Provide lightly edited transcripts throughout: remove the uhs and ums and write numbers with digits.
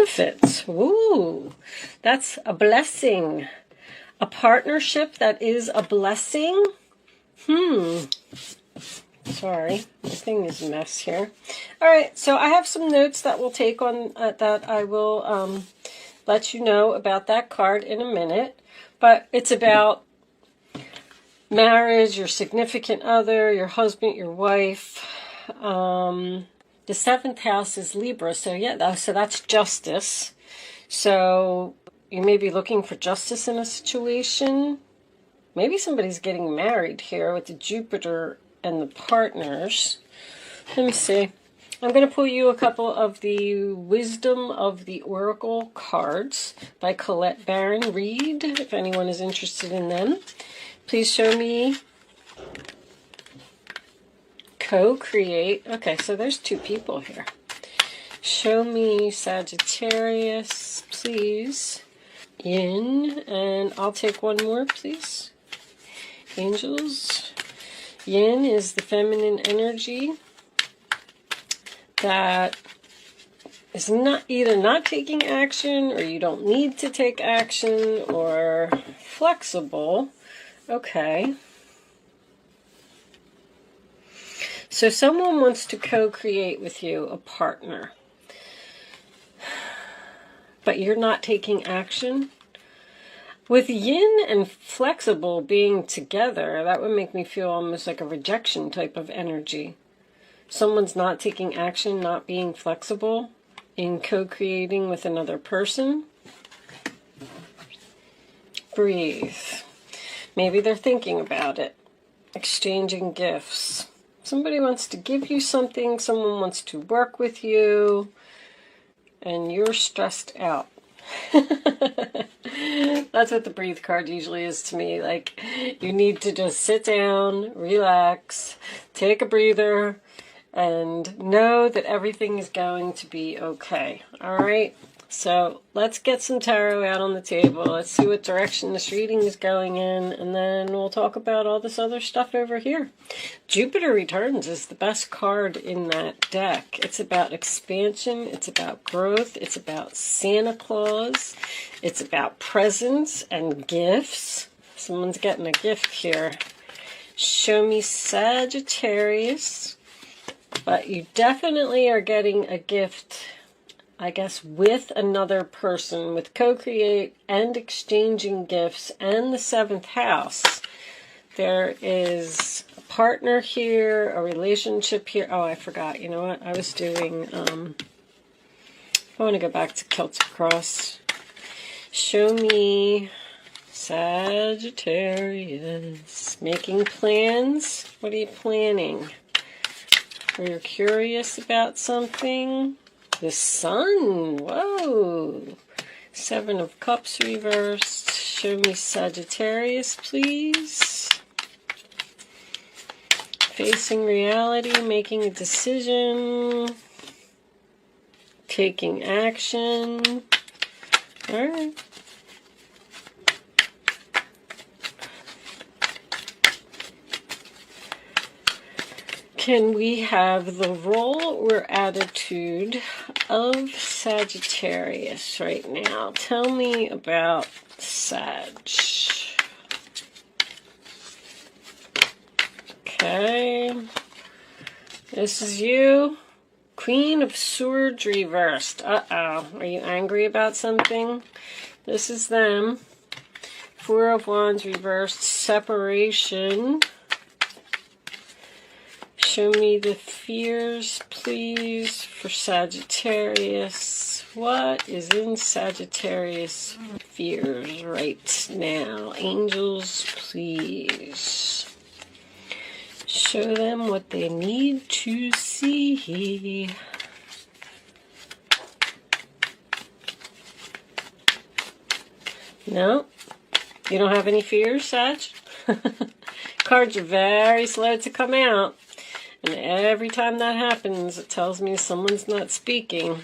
Benefits. Ooh, that's a blessing. A partnership that is a blessing. Sorry, this thing is a mess here. All right, so I have some notes that we'll take on that I will let you know about that card in a minute. But it's about marriage, your significant other, your husband, your wife. The 7th house is Libra, so yeah, so that's justice. So you may be looking for justice in a situation. Maybe somebody's getting married here with the Jupiter and the partners. Let me see. I'm going to pull you a couple of the Wisdom of the Oracle cards by Colette Baron Reed, if anyone is interested in them. Please show me co-create. Okay, so there's 2 people here. Show me Sagittarius, please. Yin, and I'll take one more, please. Angels. Yin is the feminine energy that is either not taking action, or you don't need to take action, or flexible. Okay. So someone wants to co-create with you, a partner, but you're not taking action. With yin and flexible being together, that would make me feel almost like a rejection type of energy. Someone's not taking action, not being flexible in co-creating with another person. Breathe. Maybe they're thinking about it. Exchanging gifts. Somebody wants to give you something, someone wants to work with you, and you're stressed out. That's what the breathe card usually is to me. Like, you need to just sit down, relax, take a breather, and know that everything is going to be okay. All right? So let's get some tarot out on the table. Let's see what direction this reading is going in, and then we'll talk about all this other stuff over here. Jupiter Returns is the best card in that deck. It's about expansion. It's about growth. It's about Santa Claus. It's about presents and gifts. Someone's getting a gift here. Show me Sagittarius. But you definitely are getting a gift, I guess, with another person, with co-create and exchanging gifts and the 7th house. There is a partner here, a relationship here. Oh, I forgot. You know what? I was doing, I want to go back to Celtic Cross. Show me Sagittarius. Making plans. What are you planning? Or you're curious about something? The Sun. Whoa. 7 of Cups reversed. Show me Sagittarius, please. Facing reality, making a decision, taking action. All right. Can we have the role or attitude of Sagittarius right now? Tell me about Sag. Okay. This is you. Queen of Swords reversed. Uh-oh. Are you angry about something? This is them. 4 of Wands reversed. Separation. Show me the fears, please, for Sagittarius. What is in Sagittarius fears right now? Angels, please. Show them what they need to see. No? You don't have any fears, Sag? Cards are very slow to come out. And every time that happens, it tells me someone's not speaking.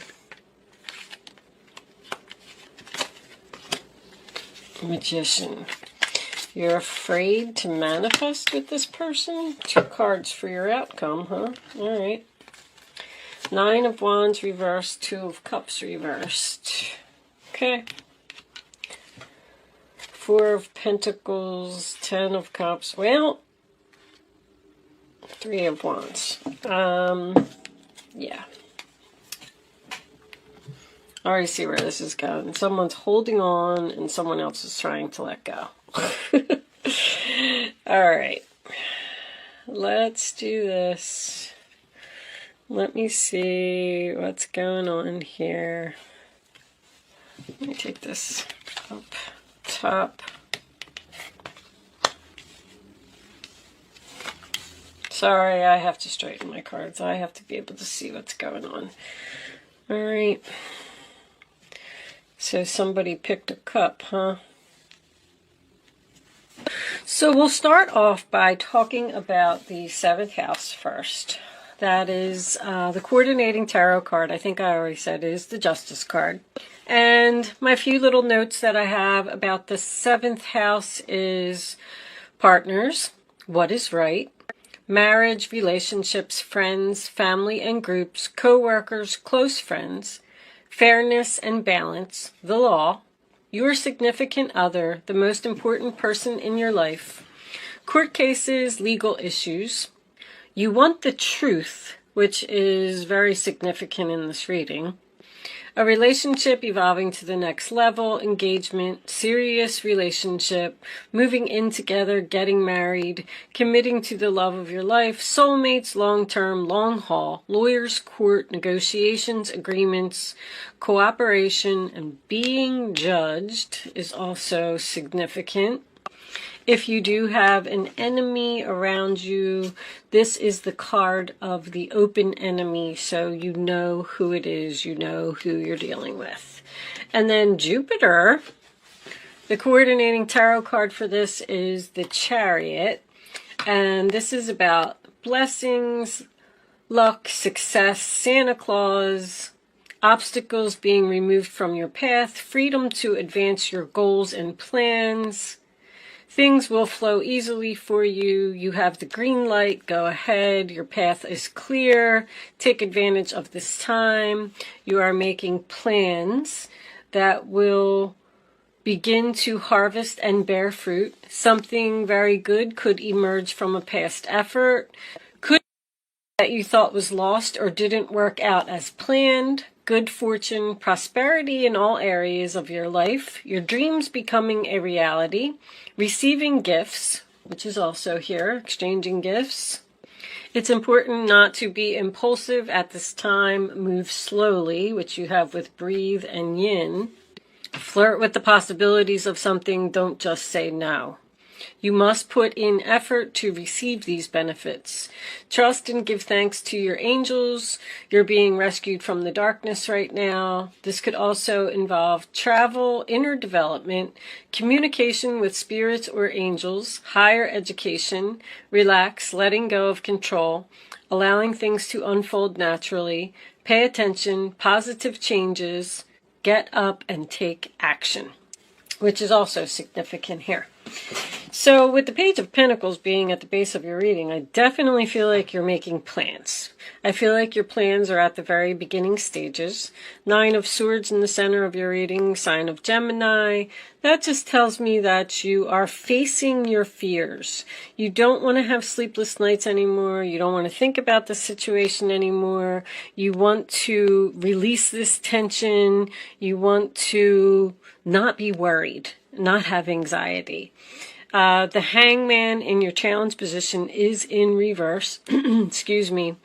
Magician. You're afraid to manifest with this person? 2 cards for your outcome, huh? All right. Nine of Wands reversed, Two of Cups reversed. Okay. Four of Pentacles, Ten of Cups. Well, Three of Wands. Yeah. I already see where this is going. Someone's holding on and someone else is trying to let go. All right. Let's do this. Let me see what's going on here. Let me take this up top. Sorry, I have to straighten my cards. I have to be able to see what's going on. All right. So somebody picked a cup, huh? So we'll start off by talking about the 7th house first. That is the coordinating tarot card. I think I already said it is the Justice card. And my few little notes that I have about the 7th house is partners, what is right, marriage, relationships, friends, family and groups, co-workers, close friends, fairness and balance, the law, your significant other, the most important person in your life, court cases, legal issues. You want the truth, which is very significant in this reading. A relationship evolving to the next level, engagement, serious relationship, moving in together, getting married, committing to the love of your life, soulmates, long-term, long haul, lawyers, court, negotiations, agreements, cooperation, and being judged is also significant. If you do have an enemy around you, this is the card of the open enemy, so you know who it is, you know who you're dealing with. And then Jupiter, the coordinating tarot card for this is the Chariot, and this is about blessings, luck, success, Santa Claus, obstacles being removed from your path, freedom to advance your goals and plans. Things will flow easily for you. You have the green light. Go ahead. Your path is clear. Take advantage of this time. You are making plans that will begin to harvest and bear fruit. Something very good could emerge from a past effort. Could be that you thought was lost or didn't work out as planned. Good fortune, prosperity in all areas of your life, your dreams becoming a reality, receiving gifts, which is also here, exchanging gifts. It's important not to be impulsive at this time. Move slowly, which you have with breathe and yin. Flirt with the possibilities of something. Don't just say no. You must put in effort to receive these benefits. Trust and give thanks to your angels. You're being rescued from the darkness right now. This could also involve travel, inner development, communication with spirits or angels, higher education, relax, letting go of control, allowing things to unfold naturally, pay attention, positive changes, get up and take action, which is also significant here. So with the Page of Pentacles being at the base of your reading, I definitely feel like you're making plans. I feel like your plans are at the very beginning stages. Nine of Swords in the center of your reading, sign of Gemini. That just tells me that you are facing your fears. You don't want to have sleepless nights anymore. You don't want to think about the situation anymore. You want to release this tension. You want to not be worried, not have anxiety. The Hangman in your challenge position is in reverse, excuse me,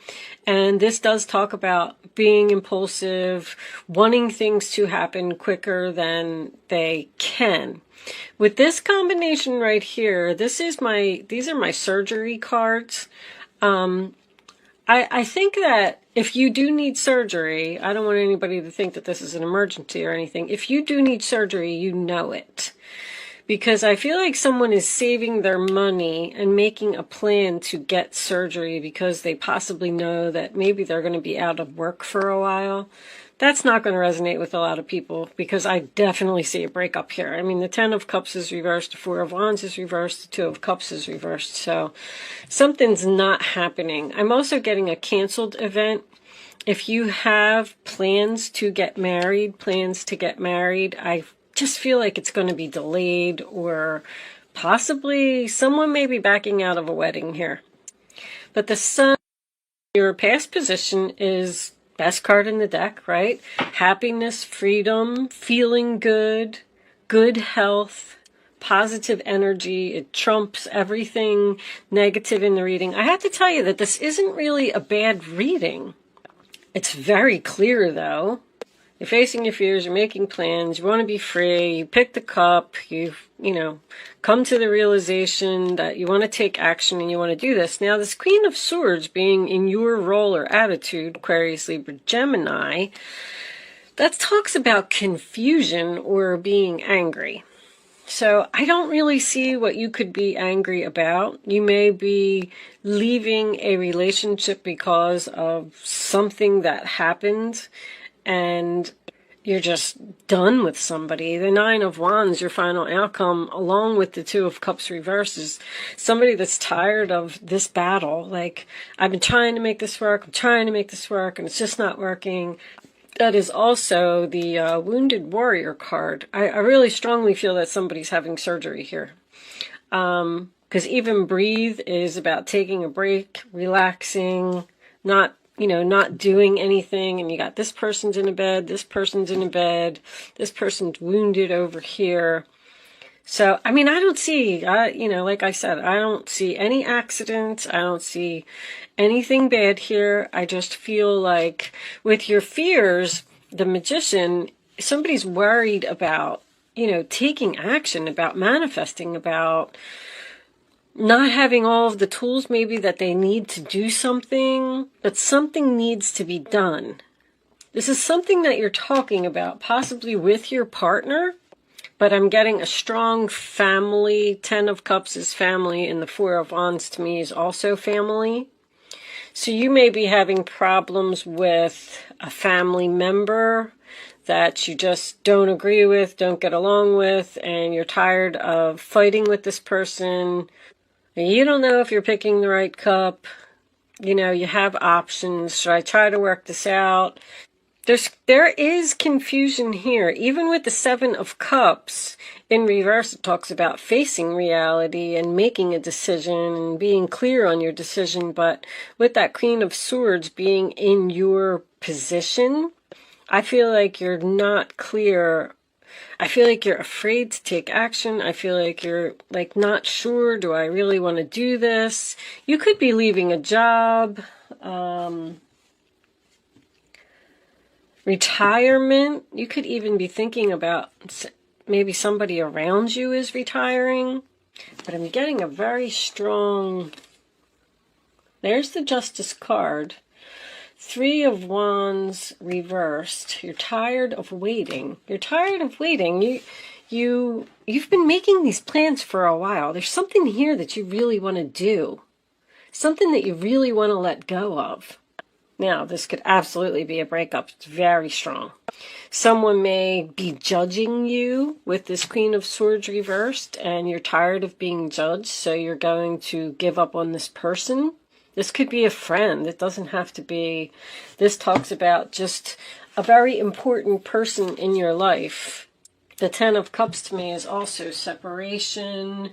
and this does talk about being impulsive, wanting things to happen quicker than they can. With this combination right here, these are my surgery cards. I think that if you do need surgery, I don't want anybody to think that this is an emergency or anything. If you do need surgery, you know it. Because I feel like someone is saving their money and making a plan to get surgery because they possibly know that maybe they're going to be out of work for a while. That's not going to resonate with a lot of people because I definitely see a breakup here. I mean, the Ten of Cups is reversed, the Four of Wands is reversed, the Two of Cups is reversed. So something's not happening. I'm also getting a canceled event. If you have plans to get married, I just feel like it's going to be delayed, or possibly someone may be backing out of a wedding here. But the Sun, your past position, is best card in the deck, right? Happiness, freedom, feeling good, good health, positive energy. It trumps everything negative in the reading. I have to tell you that this isn't really a bad reading. It's very clear, though. You're facing your fears, you're making plans, you want to be free, you pick the cup, you come to the realization that you want to take action and you want to do this. Now, this Queen of Swords being in your role or attitude, Aquarius, Libra, Gemini, that talks about confusion or being angry. So I don't really see what you could be angry about. You may be leaving a relationship because of something that happened and you're just done with somebody. The Nine of Wands, your final outcome, along with the Two of Cups reverse, is somebody that's tired of this battle. Like, I've been trying to make this work, and it's just not working. That is also the Wounded Warrior card. I really strongly feel that somebody's having surgery here. Because even Breathe is about taking a break, relaxing, not doing anything. And you got this person's in a bed, this person's wounded over here. So, I mean, I don't see, like I said, I don't see any accidents. I don't see anything bad here. I just feel like with your fears, the Magician, somebody's worried about, taking action, about manifesting, about not having all of the tools maybe that they need to do something, but something needs to be done. This is something that you're talking about, possibly with your partner. But I'm getting a strong family. 10 of Cups is family, and the 4 of Wands to me is also family. So you may be having problems with a family member that you just don't agree with, don't get along with, and you're tired of fighting with this person. You don't know if you're picking the right cup. You have options. Should I try to work this out? There is confusion here. Even with the 7 of Cups in reverse, it talks about facing reality and making a decision and being clear on your decision. But with that Queen of Swords being in your position, I feel like you're not clear. I feel like you're afraid to take action. I feel like you're not sure. Do I really want to do this? You could be leaving a job. Retirement. You could even be thinking about maybe somebody around you is retiring. But I'm getting a very strong... There's the Justice card. 3 of Wands reversed. You're tired of waiting. You've been making these plans for a while. There's something here that you really want to do. Something that you really want to let go of. Now, this could absolutely be a breakup. It's very strong. Someone may be judging you with this Queen of Swords reversed, and you're tired of being judged, so you're going to give up on this person. This could be a friend. It doesn't have to be. This talks about just a very important person in your life. The 10 of Cups to me is also separation.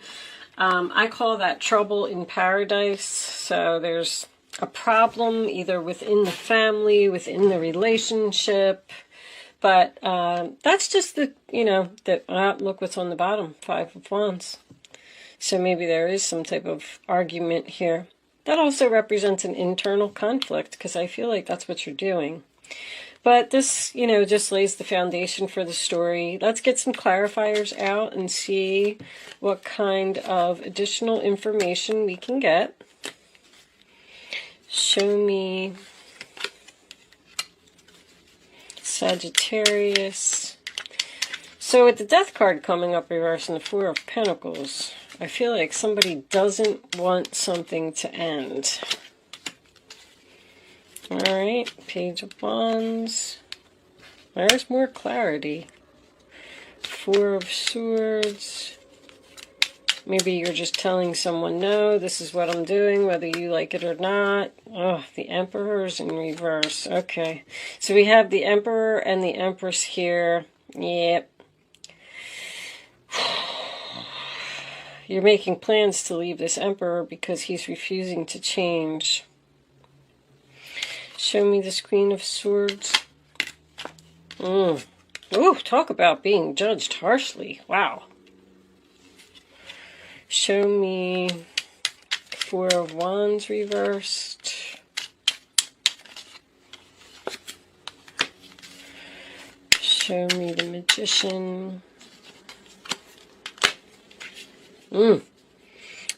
I call that trouble in paradise. So there's a problem either within the family, within the relationship. But that's just look what's on the bottom, 5 of Wands. So maybe there is some type of argument here. That also represents an internal conflict, because I feel like that's what you're doing. But this, just lays the foundation for the story. Let's get some clarifiers out and see what kind of additional information we can get. Show me Sagittarius. So with the Death card coming up reverse and the 4 of Pentacles, I feel like somebody doesn't want something to end. Alright, Page of Wands. There's more clarity. 4 of Swords. Maybe you're just telling someone, no, this is what I'm doing, whether you like it or not. Oh, the Emperor's in reverse. Okay. So we have the Emperor and the Empress here. Yep. You're making plans to leave this Emperor because he's refusing to change. Show me this Queen of Swords. Ooh, talk about being judged harshly. Wow. Show me Four of Wands reversed. Show me the Magician.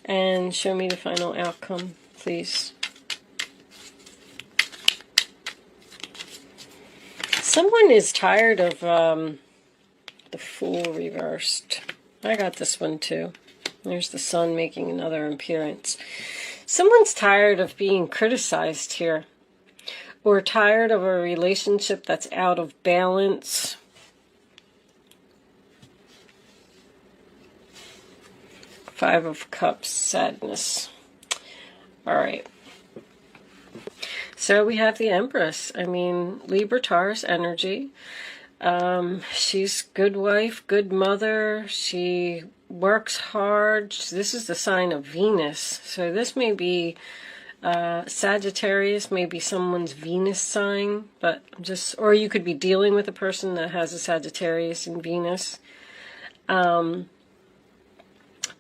And show me the final outcome, please. Someone is tired of the Fool reversed. I got this one too. There's the Sun making another appearance. Someone's tired of being criticized here, or tired of a relationship that's out of balance. Five of Cups, sadness. All right. So we have the Empress. I mean, Libra Taurus energy. She's good wife, good mother. She works hard. This is the sign of Venus. So this may be Sagittarius, maybe someone's Venus sign, but just, or you could be dealing with a person that has a Sagittarius and Venus.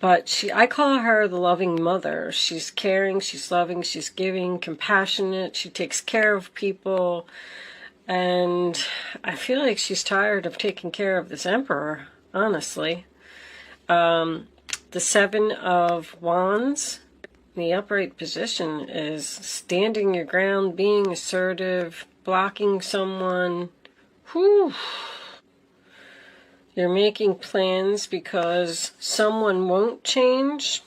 But I call her the loving mother. She's caring, she's loving, she's giving, compassionate. She takes care of people. And I feel like she's tired of taking care of this Emperor, honestly. The Seven of Wands, the upright position, is standing your ground, being assertive, blocking someone. Whew. You're making plans because someone won't change.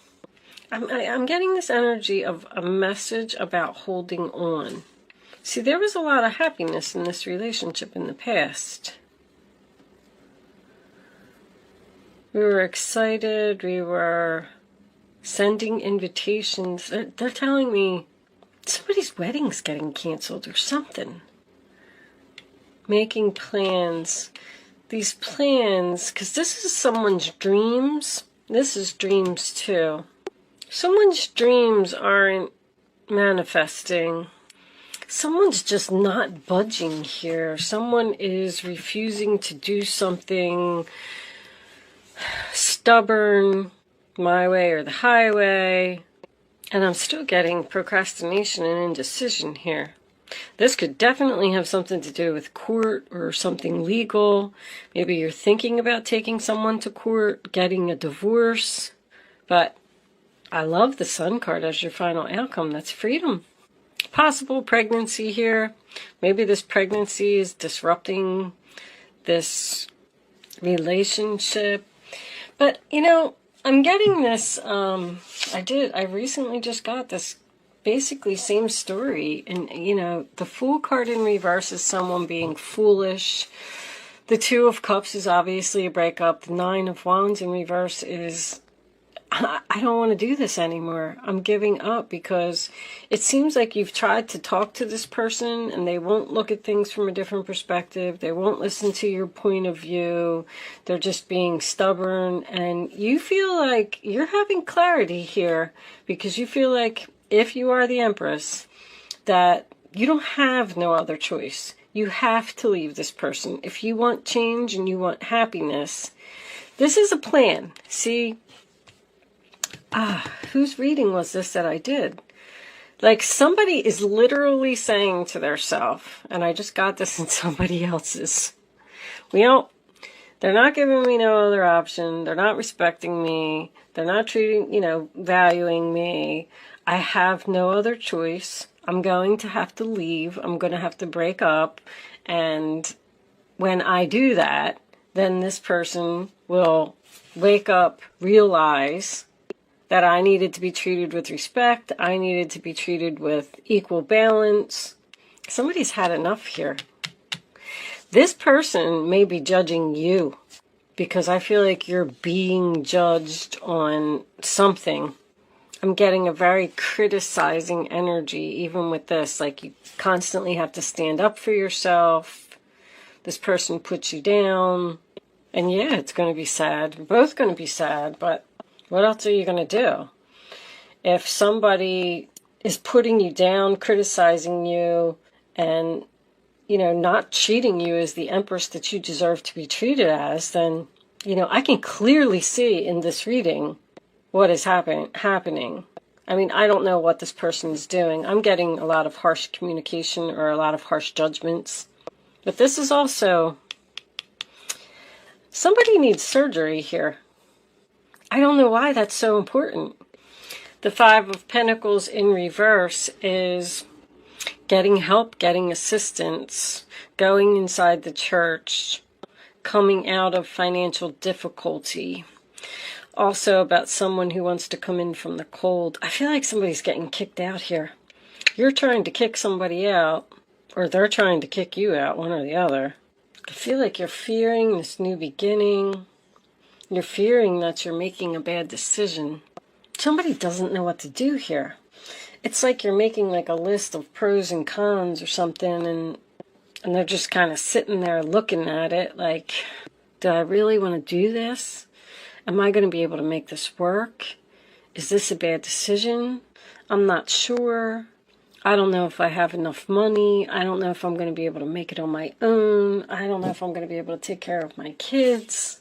I'm getting this energy of a message about holding on. See, there was a lot of happiness in this relationship in the past. We were excited. We were sending invitations. They're telling me somebody's wedding's getting canceled or something. Making plans. These plans, because this is someone's dreams. This is dreams too. Someone's dreams aren't manifesting. Someone's just not budging here. Someone is refusing to do something, stubborn, my way or the highway. And I'm still getting procrastination and indecision here. This could definitely have something to do with court or something legal. Maybe you're thinking about taking someone to court, getting a divorce. But I love the Sun card as your final outcome. That's freedom. Possible pregnancy here. Maybe this pregnancy is disrupting this relationship. But, you know, I'm getting this, I recently just got this basically same story. And, you know, the Fool card in reverse is someone being foolish. The Two of Cups is obviously a breakup. The Nine of Wands in reverse is, I don't want to do this anymore. I'm giving up because it seems like you've tried to talk to this person and they won't look at things from a different perspective. They won't listen to your point of view. They're just being stubborn. And you feel like you're having clarity here because you feel like if you are the Empress, that you don't have no other choice. You have to leave this person. If you want change and you want happiness, this is a plan. See, whose reading was this that I did? Like somebody is literally saying to their self, and I just got this in somebody else's, well, they're not giving me no other option. They're not respecting me. They're not treating, valuing me. I have no other choice. I'm going to have to leave. I'm going to have to break up. And when I do that, then this person will wake up, realize that I needed to be treated with respect. I needed to be treated with equal balance. Somebody's had enough here. This person may be judging you. because I feel like you're being judged on something. I'm getting a very criticizing energy, even with this. Like, you constantly have to stand up for yourself. This person puts you down. And yeah, it's going to be sad. We're both going to be sad, but what else are you going to do? If somebody is putting you down, criticizing you, and, you know, not treating you as the empress that you deserve to be treated as, then, you know, I can clearly see in this reading what is happening. I mean, I don't know what this person is doing. I'm getting a lot of harsh communication or a lot of harsh judgments. But this is also, somebody needs surgery here. I don't know why that's so important. The Five of Pentacles in reverse is getting help, getting assistance, going inside the church, coming out of financial difficulty. Also about someone who wants to come in from the cold. I feel like somebody's getting kicked out here. You're trying to kick somebody out, or they're trying to kick you out, one or the other. I feel like you're fearing this new beginning. You're fearing that you're making a bad decision. Somebody doesn't know what to do here. It's like you're making like a list of pros and cons or something, and they're just kind of sitting there looking at it like, do I really want to do this? Am I going to be able to make this work? Is this a bad decision? I'm not sure. I don't know if I have enough money. I don't know if I'm going to be able to make it on my own. I don't know if I'm going to be able to take care of my kids.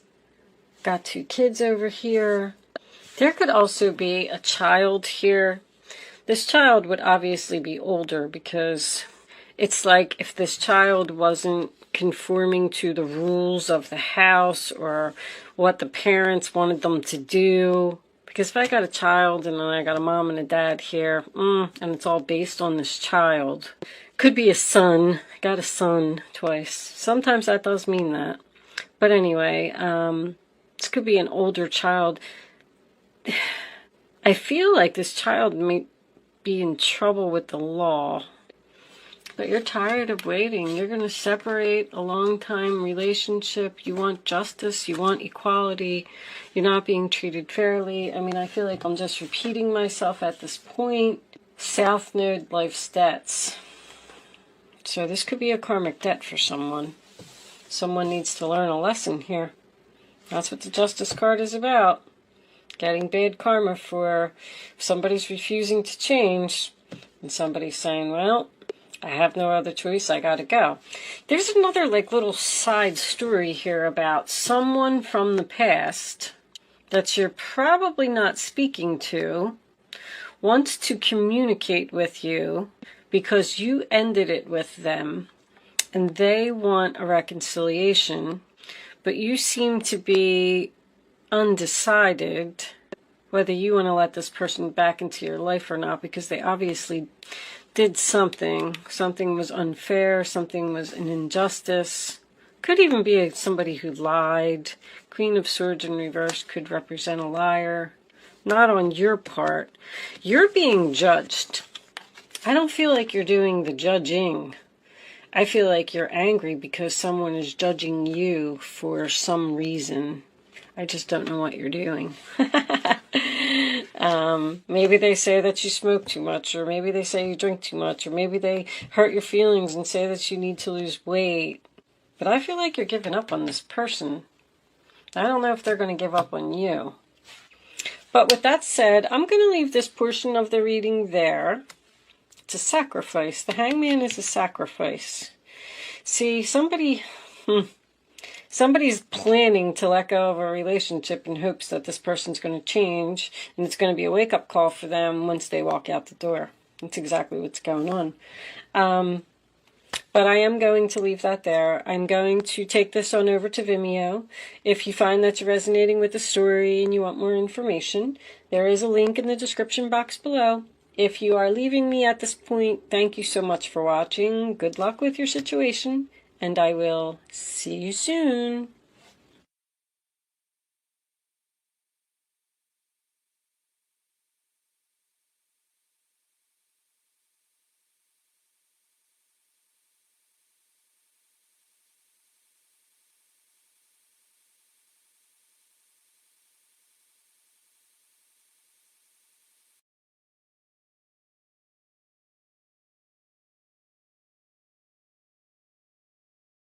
Got 2 kids over here. There could also be a child here. This child would obviously be older, because it's like if this child wasn't conforming to the rules of the house or what the parents wanted them to do. Because if I got a child and then I got a mom and a dad here, and it's all based on this child. Could be a son. I got a son twice. Sometimes that does mean that. But anyway, this could be an older child. I feel like this child may be in trouble with the law. But you're tired of waiting. You're going to separate a long-time relationship. You want justice. You want equality. You're not being treated fairly. I mean, I feel like I'm just repeating myself at this point. South Node, life's debts. So this could be a karmic debt for someone. Someone needs to learn a lesson here. That's what the Justice card is about. Getting bad karma for if somebody's refusing to change. And somebody's saying, well, I have no other choice, I gotta go. There's another like little side story here about someone from the past that you're probably not speaking to, wants to communicate with you because you ended it with them and they want a reconciliation, but you seem to be undecided whether you want to let this person back into your life or not, because they obviously did something. Something was unfair. Something was an injustice. Could even be somebody who lied. Queen of Swords in reverse could represent a liar. Not on your part. You're being judged. I don't feel like you're doing the judging. I feel like you're angry because someone is judging you for some reason. I just don't know what you're doing. Maybe they say that you smoke too much, or maybe they say you drink too much, or maybe they hurt your feelings and say that you need to lose weight. But I feel like you're giving up on this person. I don't know if they're going to give up on you. But with that said, I'm going to leave this portion of the reading there. It's a sacrifice. The Hangman is a sacrifice. See, somebody's planning to let go of a relationship in hopes that this person's going to change, and it's going to be a wake-up call for them once they walk out the door. That's exactly what's going on. But I am going to leave that there. I'm going to take this on over to Vimeo. If you find that you're resonating with the story and you want more information, there is a link in the description box below. If you are leaving me at this point, thank you so much for watching. Good luck with your situation, and I will see you soon.